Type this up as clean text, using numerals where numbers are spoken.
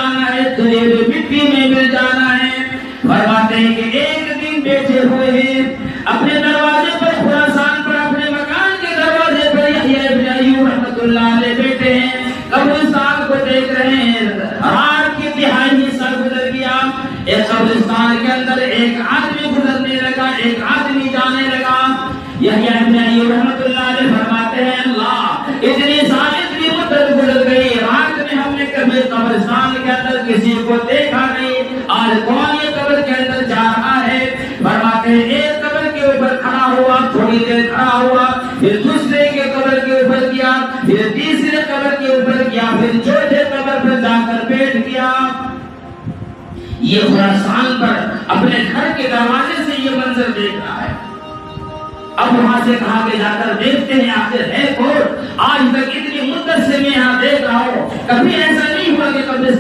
جانا ہے, تجھے بھی مٹی میں مل جانا ہے. فرماتے ہیں کہ ایک دن بیٹھے ہوئے ہیں اپنے دروازے پر, خراسان پر اپنے مکان کے دروازے پر یحییٰ ابن ایوب رحمۃ اللہ علیہ بیٹھے ہیں, قبرستان کو دیکھ رہے ہیں. رات کی تہائی حصہ گزر گیا, ایک قبرستان کے اندر ایک آدمی گزرنے لگا, ایک آدمی جانے لگا. یحییٰ ابن ایوب رحمۃ اللہ علیہ فرماتے ہیں اللہ اتنی ساری مدت گزر گئی, رات میں ہم نے کبھی قبرستان کے اندر کسی کو دیکھا نہیں, آج کون یہ قبر کے اندر جا رہا ہے. فرماتے ہیں ایک قبر کے اوپر کھڑا ہوا, تھوڑی دیر کھڑا ہوا, پھر دوسرے کے قبر کے اوپر گیا, پھر تیسرے قبر کے اوپر گیا, پھر چوتھے قبر پر جا کر بیٹھ گیا. یہ خراسان پر اپنے گھر کے دروازے سے یہ منظر دیکھ رہا ہے. اب وہاں سے کہا کہ جا کر دیکھتے ہیں آخر ہے کون, آج تک اتنی مدت سے میں یہاں دیکھ رہا ہوں, کبھی ایسا نہیں ہوا کہ قبرستان